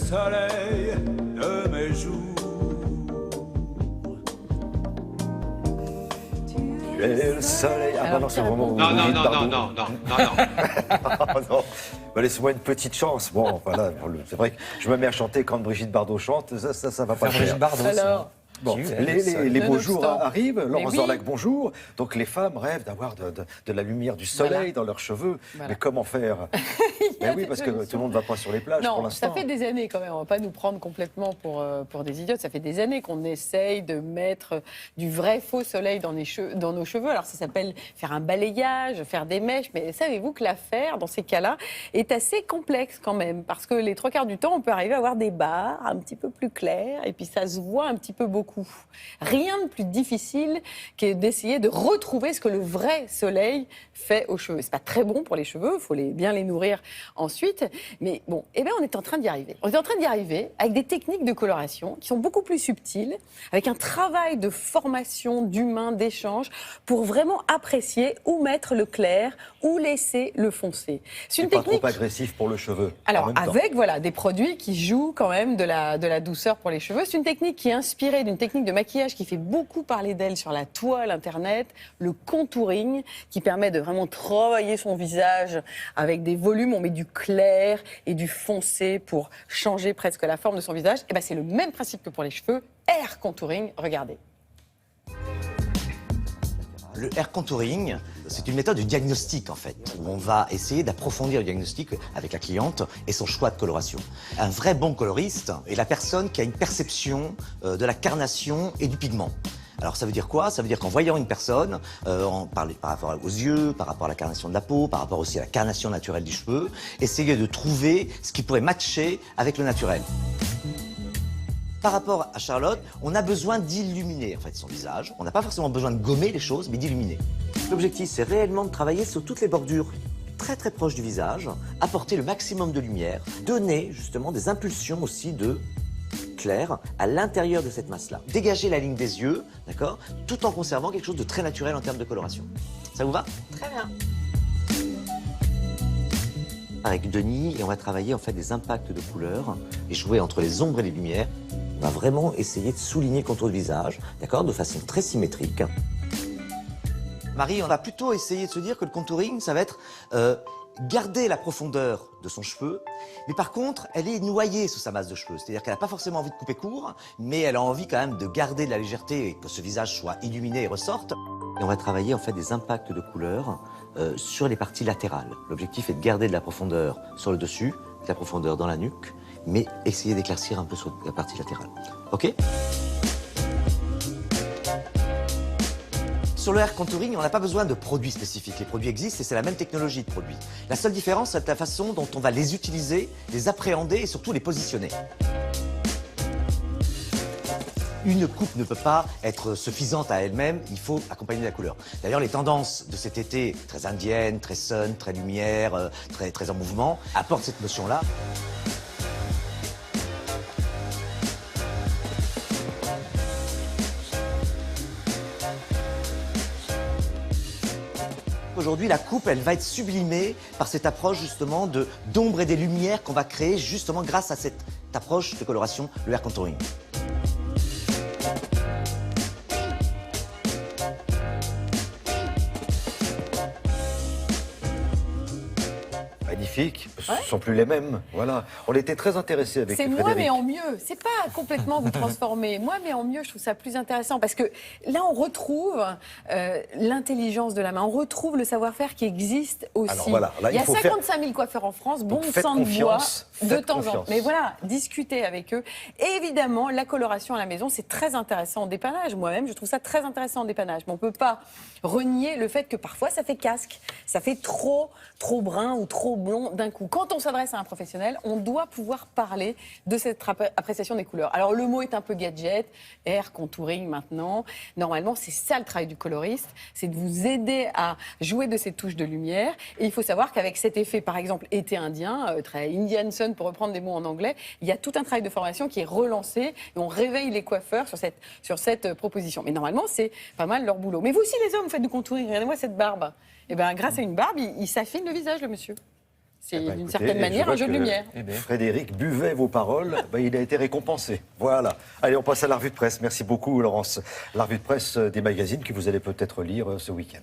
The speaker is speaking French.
soleil de mes jours. Tu es le soleil. Ah bah non, c'est vraiment... Non. Non. Bah, laissez-moi une petite chance. Bon, voilà, c'est vrai que je me mets à chanter quand Brigitte Bardot chante, ça va pas Brigitte faire. Bardot. Alors, Bon, Tu es les beaux jours Nonobstant. arrivent, Laurence oui. Dorlac, bonjour. Donc les femmes rêvent d'avoir de la lumière du soleil Voilà. dans leurs cheveux. Voilà. Mais comment faire? Mais oui, parce que tout le monde ne va pas sur les plages pour non, l'instant. ça fait des années quand même, on va pas nous prendre complètement pour des idiotes, ça fait des années qu'on essaye de mettre du vrai faux soleil dans nos cheveux. Alors ça s'appelle faire un balayage, faire des mèches, mais savez-vous que l'affaire, dans ces cas-là, est assez complexe quand même, parce que les 3/4 du temps, on peut arriver à avoir des barres un petit peu plus claires, et puis ça se voit un petit peu beaucoup. Rien de plus difficile que d'essayer de retrouver ce que le vrai soleil fait aux cheveux. C'est pas très bon pour les cheveux, il faut bien les nourrir ensuite. Mais bon, on est en train d'y arriver. On est en train d'y arriver avec des techniques de coloration qui sont beaucoup plus subtiles, avec un travail de formation, d'humain, d'échange, pour vraiment apprécier où mettre le clair, où laisser le foncé. C'est une pas technique... trop agressif pour le cheveu. en Alors, même temps. avec des produits qui jouent quand même de la douceur pour les cheveux. C'est une technique qui est inspirée d'une technique de maquillage qui fait beaucoup parler d'elle sur la toile internet, le contouring, qui permet de vraiment travailler son visage avec des volumes. On met du clair et du foncé pour changer presque la forme de son visage. Et c'est le même principe que pour les cheveux. Air contouring, regardez. Le hair contouring, c'est une méthode de diagnostic en fait, où on va essayer d'approfondir le diagnostic avec la cliente et son choix de coloration. Un vrai bon coloriste est la personne qui a une perception de la carnation et du pigment. Alors ça veut dire quoi? Ça veut dire qu'en voyant une personne, par rapport aux yeux, par rapport à la carnation de la peau, par rapport aussi à la carnation naturelle du cheveu, essayer de trouver ce qui pourrait matcher avec le naturel. Par rapport à Charlotte, on a besoin d'illuminer en fait son visage. On n'a pas forcément besoin de gommer les choses, mais d'illuminer. L'objectif, c'est réellement de travailler sur toutes les bordures très très proches du visage, apporter le maximum de lumière, donner justement des impulsions aussi de clair à l'intérieur de cette masse-là. Dégager la ligne des yeux, d'accord, tout en conservant quelque chose de très naturel en termes de coloration. Ça vous va? Très bien. Avec Denis, et on va travailler en fait des impacts de couleurs et jouer entre les ombres et les lumières. On va vraiment essayer de souligner le contour du visage, d'accord, de façon très symétrique. Marie, on va plutôt essayer de se dire que le contouring, ça va être garder la profondeur de son cheveu, mais par contre, elle est noyée sous sa masse de cheveux. C'est-à-dire qu'elle n'a pas forcément envie de couper court, mais elle a envie quand même de garder de la légèreté et que ce visage soit illuminé et ressorte. Et on va travailler en fait des impacts de couleurs sur les parties latérales. L'objectif est de garder de la profondeur sur le dessus, de la profondeur dans la nuque, mais essayer d'éclaircir un peu sur la partie latérale. Ok? Sur le hair contouring, on n'a pas besoin de produits spécifiques. Les produits existent et c'est la même technologie de produits. La seule différence, c'est la façon dont on va les utiliser, les appréhender et surtout les positionner. Une coupe ne peut pas être suffisante à elle-même, il faut accompagner la couleur. D'ailleurs, les tendances de cet été, très indiennes, très sun, très lumière, très en mouvement, apportent cette notion-là. Aujourd'hui, la coupe, elle va être sublimée par cette approche justement d'ombre et des lumières qu'on va créer justement grâce à cette approche de coloration, le hair contouring. Magnifique, ce ne sont plus les mêmes. Voilà. On était très intéressés avec C'est Frédéric. moi, mais en mieux. C'est pas complètement vous transformer. Moi, mais en mieux, je trouve ça plus intéressant. Parce que là, on retrouve l'intelligence de la main. On retrouve le savoir-faire qui existe aussi. Alors voilà, là, il y a il faut 55 000 coiffeurs en France, bon faites sang de bois, confiance, de faites temps en temps. confiance. Mais voilà, discutez avec eux. Et évidemment, la coloration à la maison, c'est très intéressant en dépannage. Moi-même, je trouve ça très intéressant en dépannage. Mais on ne peut pas renier le fait que parfois, ça fait casque. Ça fait trop brun ou trop blond d'un coup. Quand on s'adresse à un professionnel, on doit pouvoir parler de cette appréciation des couleurs. Alors le mot est un peu gadget, air contouring maintenant. Normalement, c'est ça le travail du coloriste, c'est de vous aider à jouer de ces touches de lumière. Et il faut savoir qu'avec cet effet, par exemple, été indien, très Indian sun pour reprendre des mots en anglais, il y a tout un travail de formation qui est relancé et on réveille les coiffeurs sur cette proposition. Mais normalement, c'est pas mal leur boulot. Mais vous aussi, les hommes, vous faites du contouring. Regardez-moi cette barbe. Eh bien, grâce à une barbe, il s'affine le visage, le monsieur. C'est Bah, d'une écoutez, certaine et manière je vois un jeu de que lumière. Frédéric buvait vos paroles, bah, il a été récompensé. Voilà. Allez, on passe à la revue de presse. Merci beaucoup, Laurence. La revue de presse des magazines que vous allez peut-être lire ce week-end.